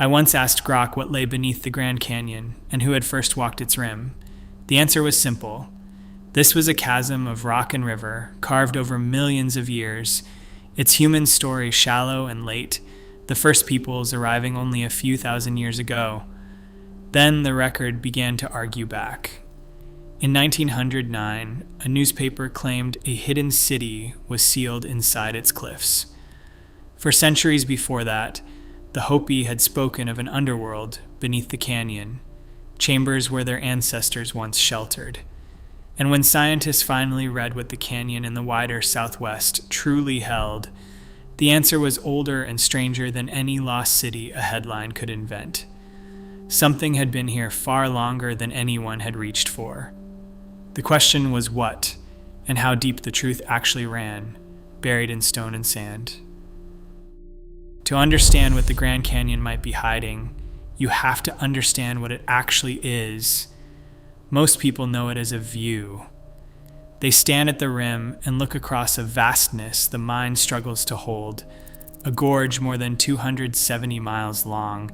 I once asked Grok what lay beneath the Grand Canyon and who had first walked its rim. The answer was simple. This was a chasm of rock and river, carved over millions of years, its human story shallow and late, the first peoples arriving only a few thousand years ago. Then the record began to argue back. In 1909, a newspaper claimed a hidden city was sealed inside its cliffs. For centuries before that, the Hopi had spoken of an underworld beneath the canyon, chambers where their ancestors once sheltered. And when scientists finally read what the canyon in the wider Southwest truly held, the answer was older and stranger than any lost city a headline could invent. Something had been here far longer than anyone had reached for. The question was what, and how deep the truth actually ran, buried in stone and sand. To understand what the Grand Canyon might be hiding, you have to understand what it actually is. Most people know it as a view. They stand at the rim and look across a vastness the mind struggles to hold, a gorge more than 270 miles long,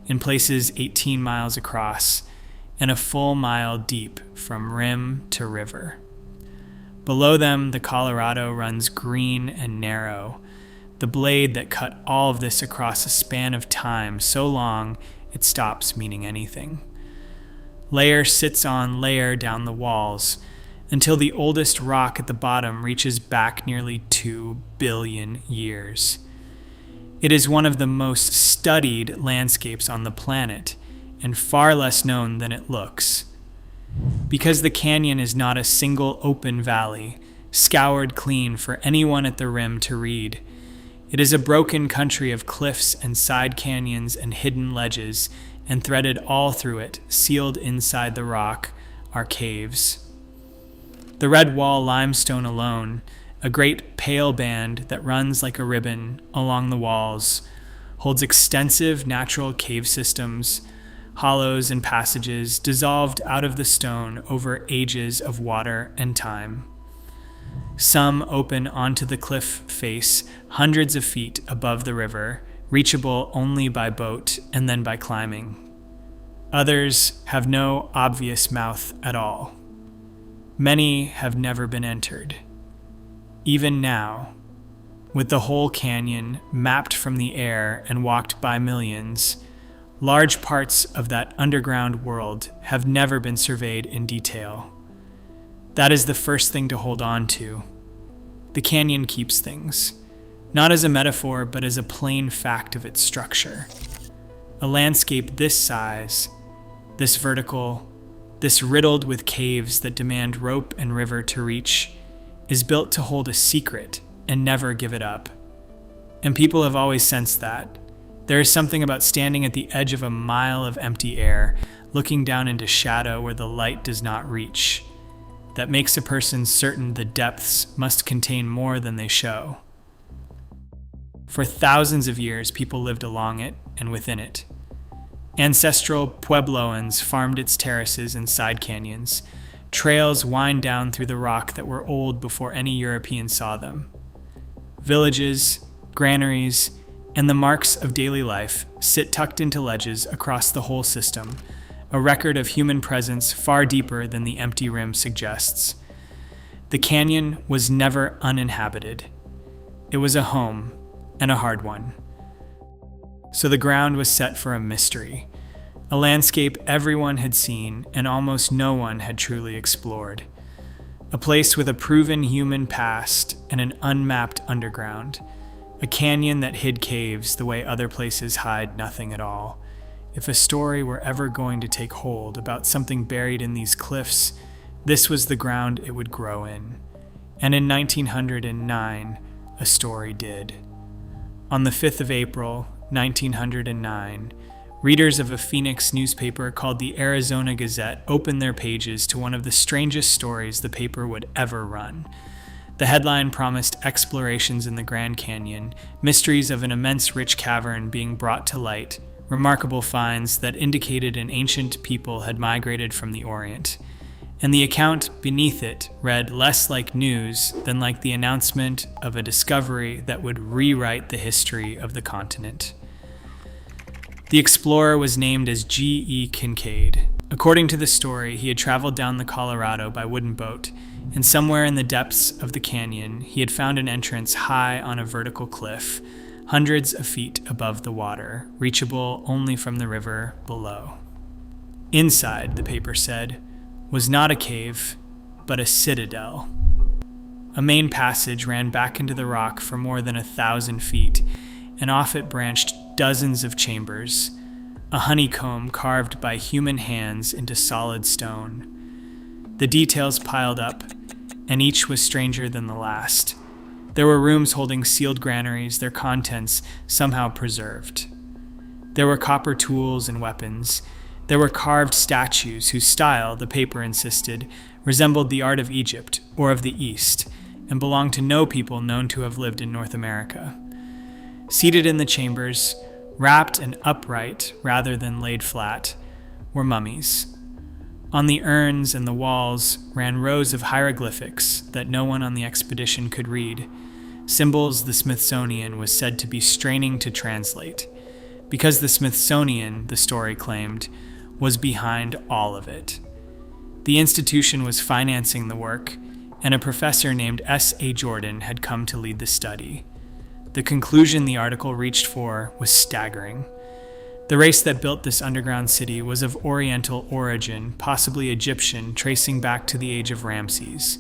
in places 18 miles across, and a full mile deep from rim to river. Below them, the Colorado runs green and narrow, the blade that cut all of this across a span of time so long it stops meaning anything. Layer sits on layer down the walls until the oldest rock at the bottom reaches back nearly 2 billion years. It is one of the most studied landscapes on the planet and far less known than it looks. Because the canyon is not a single open valley, scoured clean for anyone at the rim to read, it is a broken country of cliffs and side canyons and hidden ledges, and threaded all through it, sealed inside the rock, are caves. The red wall limestone alone, a great pale band that runs like a ribbon along the walls, holds extensive natural cave systems, hollows and passages dissolved out of the stone over ages of water and time. Some open onto the cliff face hundreds of feet above the river, reachable only by boat and then by climbing. Others have no obvious mouth at all. Many have never been entered. Even now, with the whole canyon mapped from the air and walked by millions, large parts of that underground world have never been surveyed in detail. That is the first thing to hold on to. The canyon keeps things, not as a metaphor, but as a plain fact of its structure. A landscape this size, this vertical, this riddled with caves that demand rope and river to reach, is built to hold a secret and never give it up. And people have always sensed that. There is something about standing at the edge of a mile of empty air, looking down into shadow where the light does not reach, that makes a person certain the depths must contain more than they show. For thousands of years, people lived along it and within it. Ancestral Puebloans farmed its terraces and side canyons. Trails wind down through the rock that were old before any European saw them. Villages, granaries, and the marks of daily life sit tucked into ledges across the whole system, a record of human presence far deeper than the empty rim suggests. The canyon was never uninhabited. It was a home, and a hard one. So the ground was set for a mystery, a landscape everyone had seen and almost no one had truly explored. A place with a proven human past and an unmapped underground. A canyon that hid caves the way other places hide nothing at all. If a story were ever going to take hold about something buried in these cliffs, this was the ground it would grow in. And in 1909, a story did. On the 5th of April, 1909, readers of a Phoenix newspaper called the Arizona Gazette opened their pages to one of the strangest stories the paper would ever run. The headline promised explorations in the Grand Canyon, mysteries of an immense rich cavern being brought to light, remarkable finds that indicated an ancient people had migrated from the Orient. And the account beneath it read less like news than like the announcement of a discovery that would rewrite the history of the continent. The explorer was named as G.E. Kincaid. According to the story, he had traveled down the Colorado by wooden boat, and somewhere in the depths of the canyon, he had found an entrance high on a vertical cliff, hundreds of feet above the water, reachable only from the river below. Inside, the paper said, was not a cave, but a citadel. A main passage ran back into the rock for more than 1,000 feet, and off it branched dozens of chambers, a honeycomb carved by human hands into solid stone. The details piled up, and each was stranger than the last. There were rooms holding sealed granaries, their contents somehow preserved. There were copper tools and weapons. There were carved statues whose style, the paper insisted, resembled the art of Egypt or of the East, and belonged to no people known to have lived in North America. Seated in the chambers, wrapped and upright rather than laid flat, were mummies. On the urns and the walls ran rows of hieroglyphics that no one on the expedition could read, symbols the Smithsonian was said to be straining to translate, because the Smithsonian, the story claimed, was behind all of it. The institution was financing the work, and a professor named S.A. Jordan had come to lead the study. The conclusion the article reached for was staggering. The race that built this underground city was of Oriental origin, possibly Egyptian, tracing back to the age of Ramses.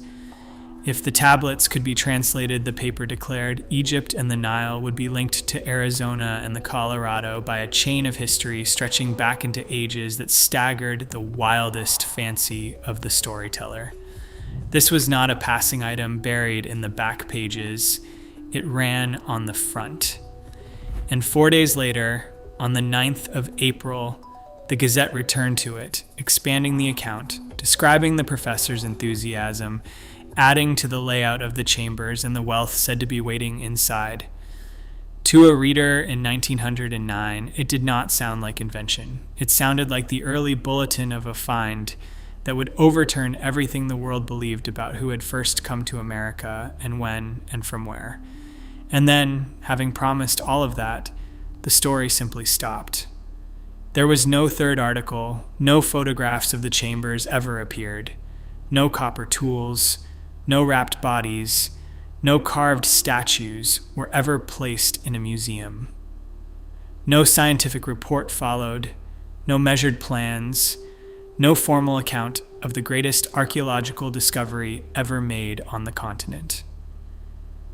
If the tablets could be translated, the paper declared, Egypt and the Nile would be linked to Arizona and the Colorado by a chain of history stretching back into ages that staggered the wildest fancy of the storyteller. This was not a passing item buried in the back pages. It ran on the front. And 4 days later, on the 9th of April, the Gazette returned to it, expanding the account, describing the professor's enthusiasm, adding to the layout of the chambers and the wealth said to be waiting inside. To a reader in 1909, it did not sound like invention. It sounded like the early bulletin of a find that would overturn everything the world believed about who had first come to America and when and from where. And then, having promised all of that, the story simply stopped. There was no third article, no photographs of the chambers ever appeared, no copper tools, no wrapped bodies, no carved statues were ever placed in a museum. No scientific report followed, no measured plans, no formal account of the greatest archaeological discovery ever made on the continent.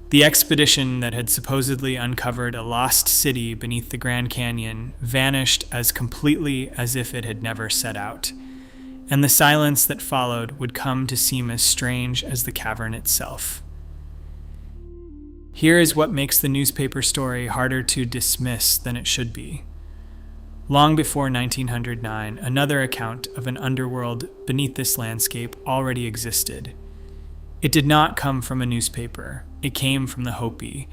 The expedition that had supposedly uncovered a lost city beneath the Grand Canyon vanished as completely as if it had never set out, and the silence that followed would come to seem as strange as the cavern itself. Here is what makes the newspaper story harder to dismiss than it should be. Long before 1909, another account of an underworld beneath this landscape already existed. It did not come from a newspaper. It came from the Hopi,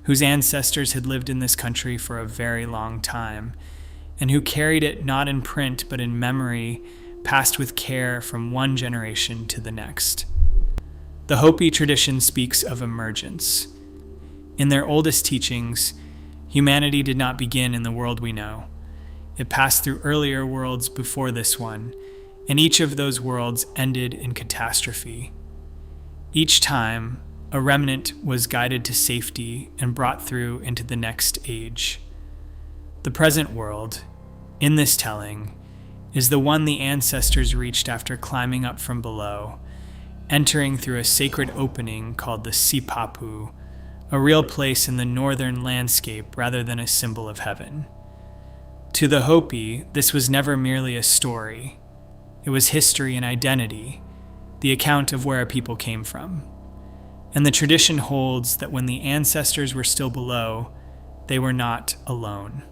whose ancestors had lived in this country for a very long time, and who carried it not in print but in memory, passed with care from one generation to the next. The Hopi tradition speaks of emergence. In their oldest teachings, humanity did not begin in the world we know. It passed through earlier worlds before this one, and each of those worlds ended in catastrophe. Each time, a remnant was guided to safety and brought through into the next age. The present world, in this telling, is the one the ancestors reached after climbing up from below, entering through a sacred opening called the Sipapu, a real place in the northern landscape rather than a symbol of heaven. To the Hopi, this was never merely a story. It was history and identity, the account of where a people came from. And the tradition holds that when the ancestors were still below, they were not alone.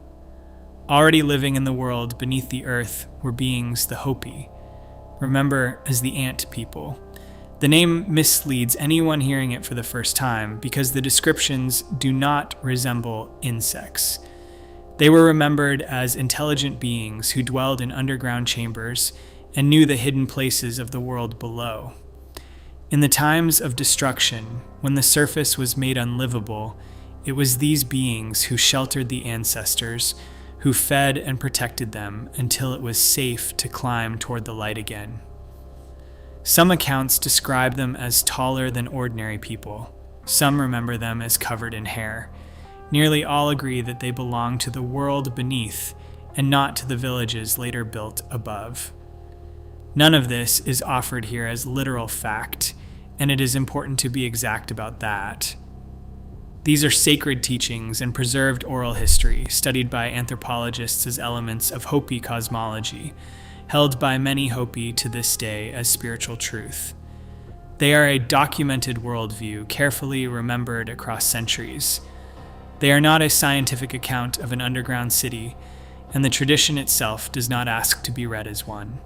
Already living in the world beneath the earth were beings the Hopi, remember as the ant people. The name misleads anyone hearing it for the first time because the descriptions do not resemble insects. They were remembered as intelligent beings who dwelled in underground chambers and knew the hidden places of the world below. In the times of destruction, when the surface was made unlivable, it was these beings who sheltered the ancestors, who fed and protected them until it was safe to climb toward the light again. Some accounts describe them as taller than ordinary people. Some remember them as covered in hair. Nearly all agree that they belong to the world beneath and not to the villages later built above. None of this is offered here as literal fact, and it is important to be exact about that. These are sacred teachings and preserved oral history, studied by anthropologists as elements of Hopi cosmology, held by many Hopi to this day as spiritual truth. They are a documented worldview, carefully remembered across centuries. They are not a scientific account of an underground city, and the tradition itself does not ask to be read as one.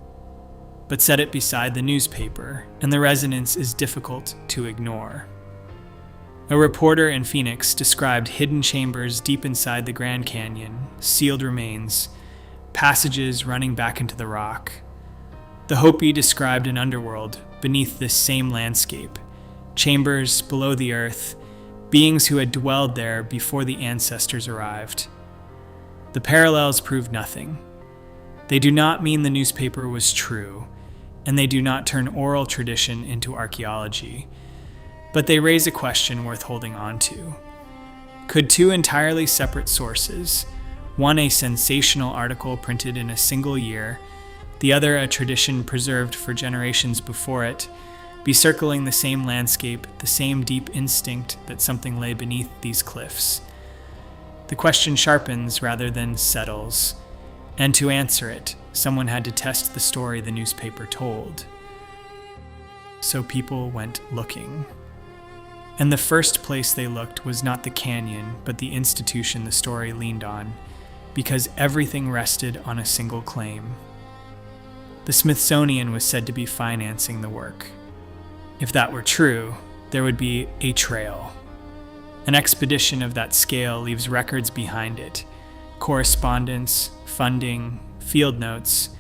But set it beside the newspaper, and the resonance is difficult to ignore. A reporter in Phoenix described hidden chambers deep inside the Grand Canyon, sealed remains, passages running back into the rock. The Hopi described an underworld beneath this same landscape, chambers below the earth, beings who had dwelled there before the ancestors arrived. The parallels prove nothing. They do not mean the newspaper was true, and they do not turn oral tradition into archaeology, but they raise a question worth holding on to. Could two entirely separate sources, one a sensational article printed in a single year, the other a tradition preserved for generations before it, be circling the same landscape, the same deep instinct that something lay beneath these cliffs? The question sharpens rather than settles, and to answer it, someone had to test the story the newspaper told. So people went looking. And the first place they looked was not the canyon, but the institution the story leaned on, because everything rested on a single claim. The Smithsonian was said to be financing the work. If that were true, there would be a trail. An expedition of that scale leaves records behind it: correspondence, funding, field notes,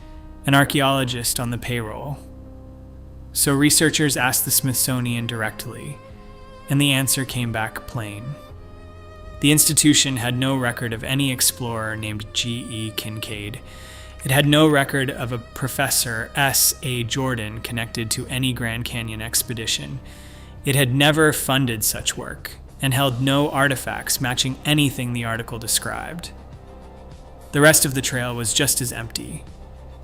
an archaeologist on the payroll. So researchers asked the Smithsonian directly, and the answer came back plain. The institution had no record of any explorer named G.E. Kincaid. It had no record of a Professor S.A. Jordan connected to any Grand Canyon expedition. It had never funded such work, and held no artifacts matching anything the article described. The rest of the trail was just as empty.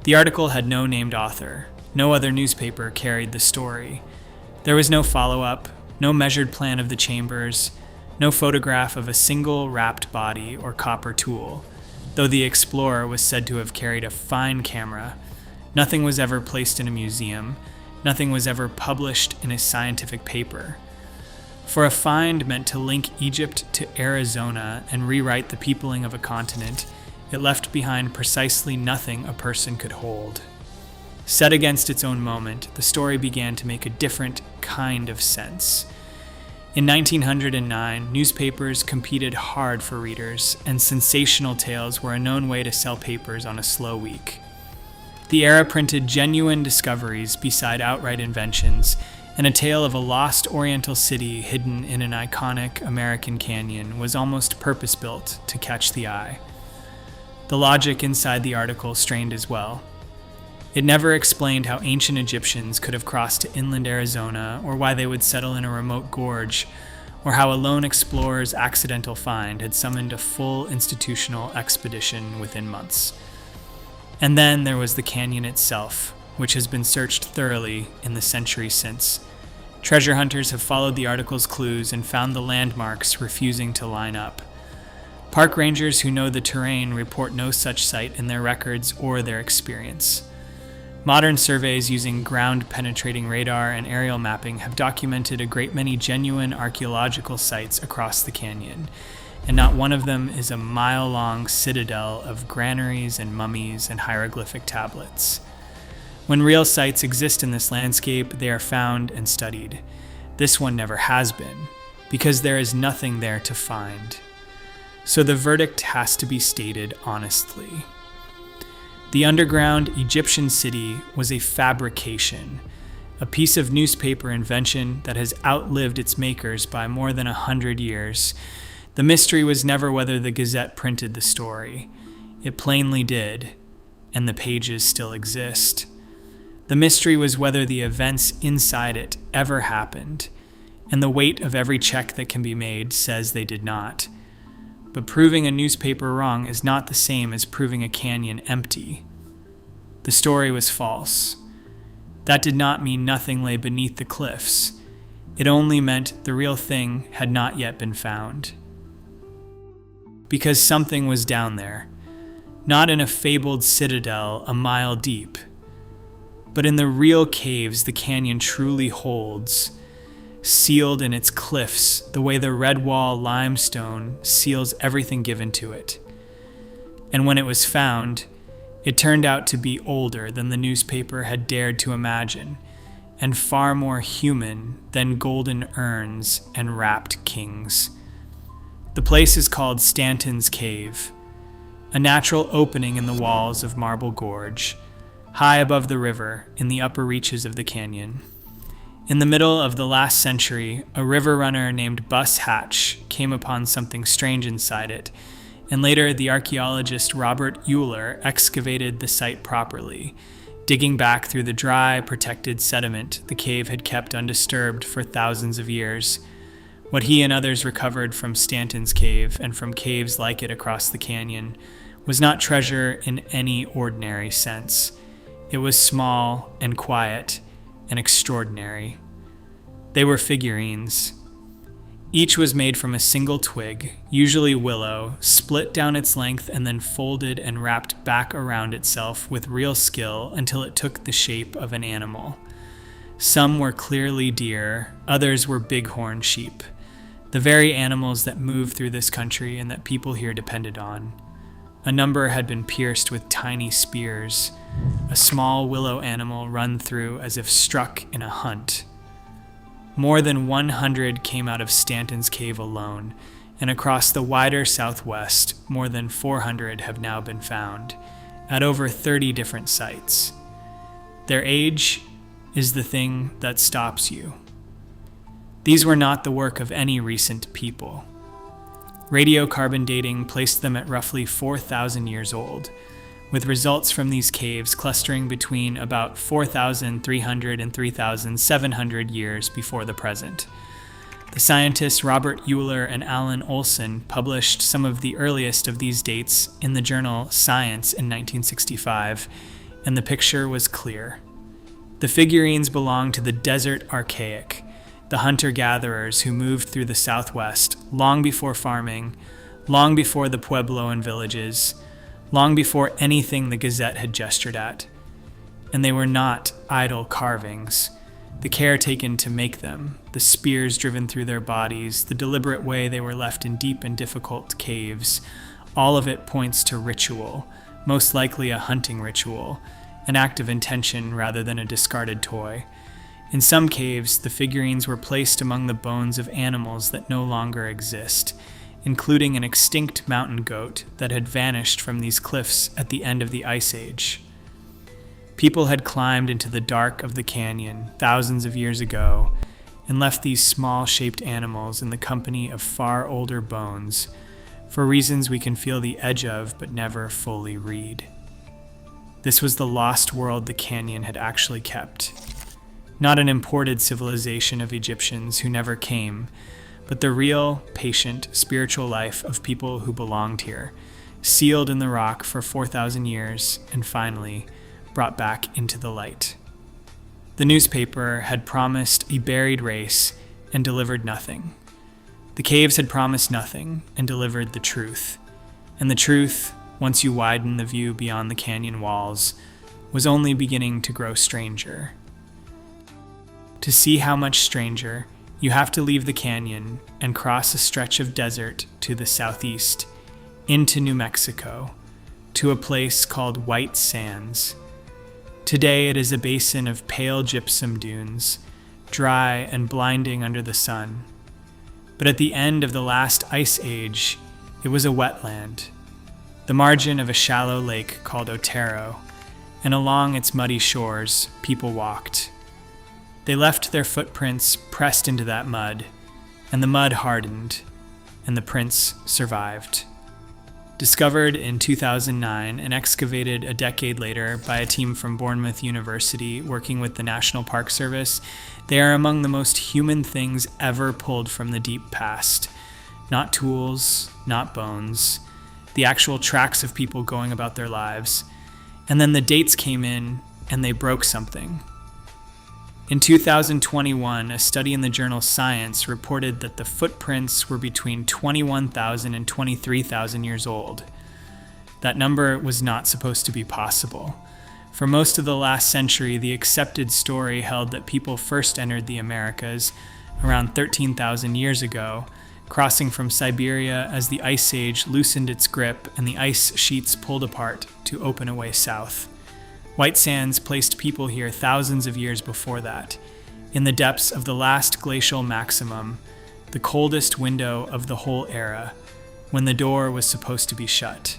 The article had no named author. No other newspaper carried the story. There was no follow-up, no measured plan of the chambers, no photograph of a single wrapped body or copper tool. Though the explorer was said to have carried a fine camera, nothing was ever placed in a museum, nothing was ever published in a scientific paper. For a find meant to link Egypt to Arizona and rewrite the peopling of a continent, it left behind precisely nothing a person could hold. Set against its own moment, the story began to make a different kind of sense. In 1909, newspapers competed hard for readers, and sensational tales were a known way to sell papers on a slow week. The era printed genuine discoveries beside outright inventions, and a tale of a lost Oriental city hidden in an iconic American canyon was almost purpose-built to catch the eye. The logic inside the article strained as well. It never explained how ancient Egyptians could have crossed to inland Arizona, or why they would settle in a remote gorge, or how a lone explorer's accidental find had summoned a full institutional expedition within months. And then there was the canyon itself, which has been searched thoroughly in the century since. Treasure hunters have followed the article's clues and found the landmarks refusing to line up. Park rangers who know the terrain report no such site in their records or their experience. Modern surveys using ground-penetrating radar and aerial mapping have documented a great many genuine archaeological sites across the canyon, and not one of them is a mile-long citadel of granaries and mummies and hieroglyphic tablets. When real sites exist in this landscape, they are found and studied. This one never has been, because there is nothing there to find. So the verdict has to be stated honestly. The underground Egyptian city was a fabrication, a piece of newspaper invention that has outlived its makers by more than 100 years. The mystery was never whether the Gazette printed the story. It plainly did, and the pages still exist. The mystery was whether the events inside it ever happened, and the weight of every check that can be made says they did not. But proving a newspaper wrong is not the same as proving a canyon empty. The story was false. That did not mean nothing lay beneath the cliffs. It only meant the real thing had not yet been found. Because something was down there, not in a fabled citadel a mile deep, but in the real caves the canyon truly holds, sealed in its cliffs the way the red wall limestone seals everything given to it. And when it was found, it turned out to be older than the newspaper had dared to imagine, and far more human than golden urns and wrapped kings. The place is called Stanton's Cave, a natural opening in the walls of Marble Gorge, high above the river in the upper reaches of the canyon. In the middle of the last century, a river runner named Bus Hatch came upon something strange inside it, and later the archaeologist Robert Euler excavated the site properly, digging back through the dry, protected sediment the cave had kept undisturbed for thousands of years. What he and others recovered from Stanton's Cave and from caves like it across the canyon was not treasure in any ordinary sense. It was small and quiet and extraordinary. They were figurines. Each was made from a single twig, usually willow, split down its length and then folded and wrapped back around itself with real skill until it took the shape of an animal. Some were clearly deer, others were bighorn sheep, the very animals that move through this country and that people here depended on. A number had been pierced with tiny spears, a small willow animal run through as if struck in a hunt. More than 100 came out of Stanton's Cave alone, and across the wider southwest, more than 400 have now been found, at over 30 different sites. Their age is the thing that stops you. These were not the work of any recent people. Radiocarbon dating placed them at roughly 4,000 years old, with results from these caves clustering between about 4,300 and 3,700 years before the present. The scientists Robert Euler and Alan Olson published some of the earliest of these dates in the journal Science in 1965, and the picture was clear. The figurines belonged to the desert archaic, the hunter-gatherers who moved through the Southwest long before farming, long before the Pueblo and villages, long before anything the Gazette had gestured at. And they were not idle carvings. The care taken to make them, the spears driven through their bodies, the deliberate way they were left in deep and difficult caves, all of it points to ritual, most likely a hunting ritual, an act of intention rather than a discarded toy. In some caves, the figurines were placed among the bones of animals that no longer exist, including an extinct mountain goat that had vanished from these cliffs at the end of the Ice Age. People had climbed into the dark of the canyon thousands of years ago and left these small-shaped animals in the company of far older bones, for reasons we can feel the edge of but never fully read. This was the lost world the canyon had actually kept. Not an imported civilization of Egyptians who never came, but the real, patient, spiritual life of people who belonged here, sealed in the rock for 4,000 years, and finally brought back into the light. The newspaper had promised a buried race and delivered nothing. The caves had promised nothing and delivered the truth. And the truth, once you widen the view beyond the canyon walls, was only beginning to grow stranger. To see how much stranger, you have to leave the canyon and cross a stretch of desert to the southeast, into New Mexico, to a place called White Sands. Today it is a basin of pale gypsum dunes, dry and blinding under the sun. But at the end of the last ice age, it was a wetland, the margin of a shallow lake called Otero, and along its muddy shores, people walked. They left their footprints pressed into that mud, and the mud hardened, and the prints survived. Discovered in 2009 and excavated a decade later by a team from Bournemouth University working with the National Park Service, they are among the most human things ever pulled from the deep past. Not tools, not bones, the actual tracks of people going about their lives. And then the dates came in and they broke something. In 2021, a study in the journal Science reported that the footprints were between 21,000 and 23,000 years old. That number was not supposed to be possible. For most of the last century, the accepted story held that people first entered the Americas around 13,000 years ago, crossing from Siberia as the Ice Age loosened its grip and the ice sheets pulled apart to open a way south. White sands placed people here thousands of years before that, in the depths of the last glacial maximum, the coldest window of the whole era, when the door was supposed to be shut.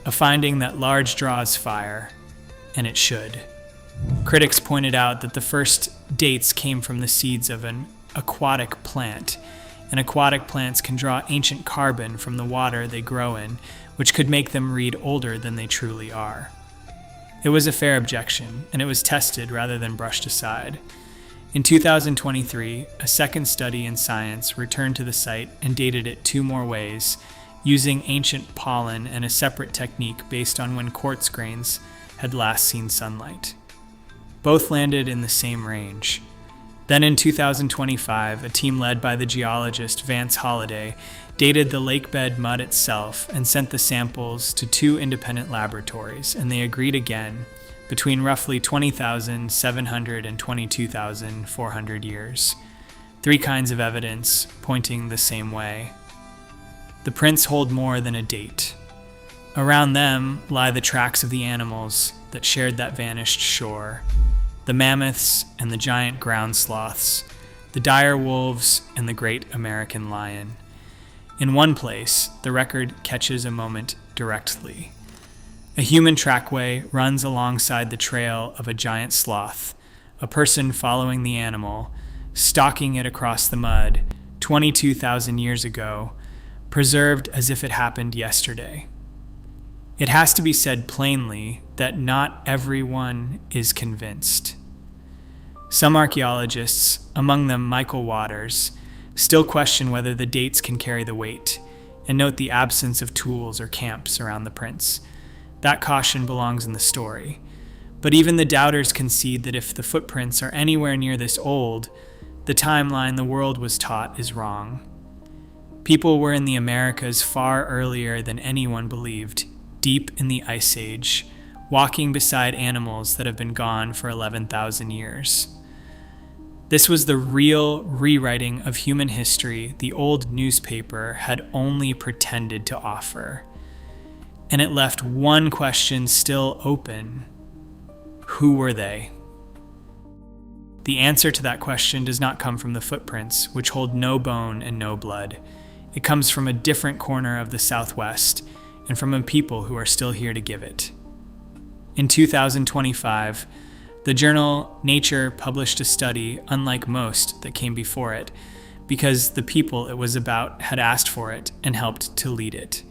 A finding that large draws fire, and it should. Critics pointed out that the first dates came from the seeds of an aquatic plant, and aquatic plants can draw ancient carbon from the water they grow in, which could make them read older than they truly are. It was a fair objection, and it was tested rather than brushed aside. In 2023, a second study in Science returned to the site and dated it 2 more ways, using ancient pollen and a separate technique based on when quartz grains had last seen sunlight. Both landed in the same range. Then in 2025, a team led by the geologist Vance Holliday dated the lakebed mud itself and sent the samples to 2 independent laboratories, and they agreed again, between roughly 20,700 and 22,400 years. 3 kinds of evidence pointing the same way. The prints hold more than a date. Around them lie the tracks of the animals that shared that vanished shore. The mammoths and the giant ground sloths, the dire wolves and the great American lion. In one place, the record catches a moment directly. A human trackway runs alongside the trail of a giant sloth, a person following the animal, stalking it across the mud 22,000 years ago, preserved as if it happened yesterday. It has to be said plainly that not everyone is convinced. Some archaeologists, among them Michael Waters, still question whether the dates can carry the weight, and note the absence of tools or camps around the prints. That caution belongs in the story. But even the doubters concede that if the footprints are anywhere near this old, the timeline the world was taught is wrong. People were in the Americas far earlier than anyone believed, deep in the Ice Age, walking beside animals that have been gone for 11,000 years. This was the real rewriting of human history the old newspaper had only pretended to offer. And it left one question still open. Who were they? The answer to that question does not come from the footprints, which hold no bone and no blood. It comes from a different corner of the Southwest, and from a people who are still here to give it. In 2025, the journal Nature published a study unlike most that came before it, because the people it was about had asked for it and helped to lead it.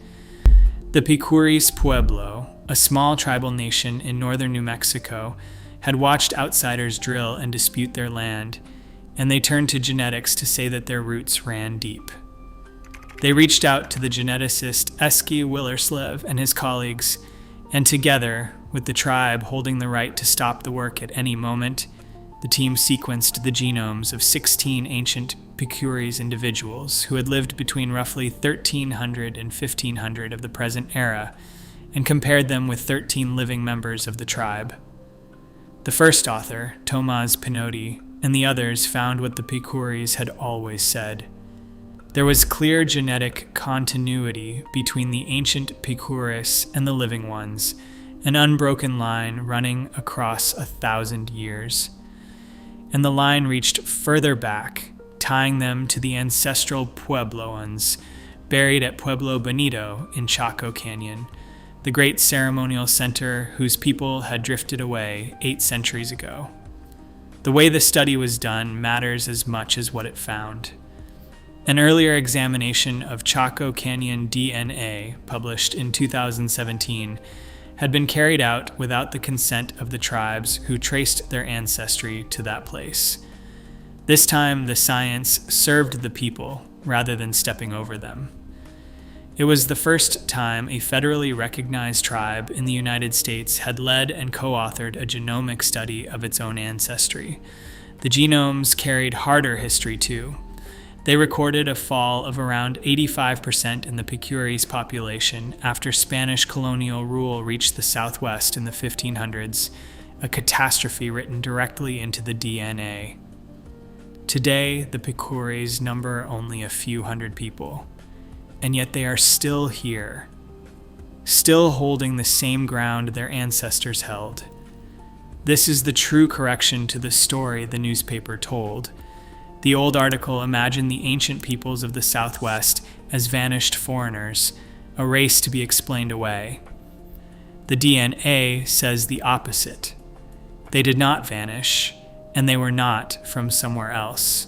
The Picuris Pueblo, a small tribal nation in northern New Mexico, had watched outsiders drill and dispute their land, and they turned to genetics to say that their roots ran deep. They reached out to the geneticist Eski Willerslev and his colleagues, and together, with the tribe holding the right to stop the work at any moment, the team sequenced the genomes of 16 ancient Picuris individuals who had lived between roughly 1300 and 1500 of the present era, and compared them with 13 living members of the tribe. The first author, Tomás Pinotti, and the others found what the Picuris had always said. There was clear genetic continuity between the ancient Picuris and the living ones, an unbroken line running across 1,000 years. And the line reached further back, tying them to the ancestral Puebloans, buried at Pueblo Bonito in Chaco Canyon, the great ceremonial center whose people had drifted away 8 centuries ago. The way the study was done matters as much as what it found. An earlier examination of Chaco Canyon DNA, published in 2017, had been carried out without the consent of the tribes who traced their ancestry to that place. This time, the science served the people rather than stepping over them. It was the first time a federally recognized tribe in the United States had led and co-authored a genomic study of its own ancestry. The genomes carried harder history too. They recorded a fall of around 85% in the Picures population after Spanish colonial rule reached the Southwest in the 1500s, a catastrophe written directly into the DNA. Today, the Picures number only a few hundred people, and yet they are still here, still holding the same ground their ancestors held. This is the true correction to the story the newspaper told. The old article imagined the ancient peoples of the Southwest as vanished foreigners, a race to be explained away. The DNA says the opposite. They did not vanish, and they were not from somewhere else.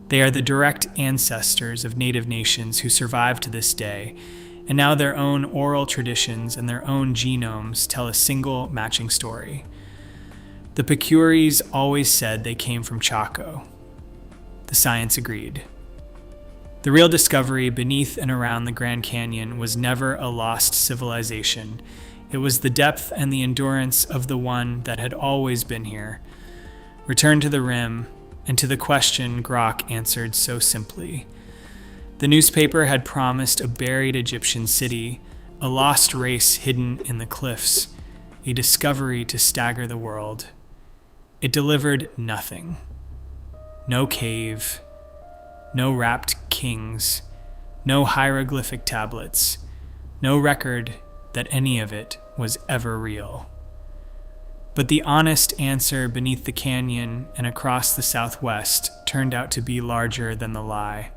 They are the direct ancestors of native nations who survive to this day, and now their own oral traditions and their own genomes tell a single matching story. The Picures always said they came from Chaco. The science agreed. The real discovery beneath and around the Grand Canyon was never a lost civilization. It was the depth and the endurance of the one that had always been here. Return to the rim, and to the question Grok answered so simply. The newspaper had promised a buried Egyptian city, a lost race hidden in the cliffs, a discovery to stagger the world. It delivered nothing. No cave, no wrapped kings, no hieroglyphic tablets, no record that any of it was ever real. But the honest answer beneath the canyon and across the Southwest turned out to be larger than the lie.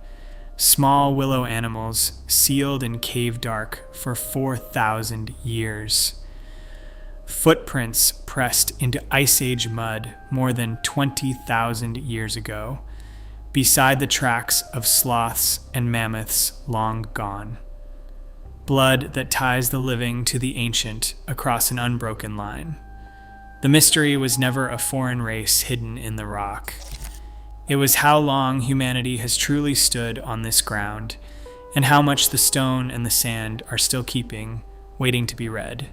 Small willow animals sealed in cave dark for 4,000 years. Footprints pressed into Ice Age mud more than 20,000 years ago, beside the tracks of sloths and mammoths long gone. Blood that ties the living to the ancient across an unbroken line. The mystery was never a foreign race hidden in the rock. It was how long humanity has truly stood on this ground, and how much the stone and the sand are still keeping, waiting to be read.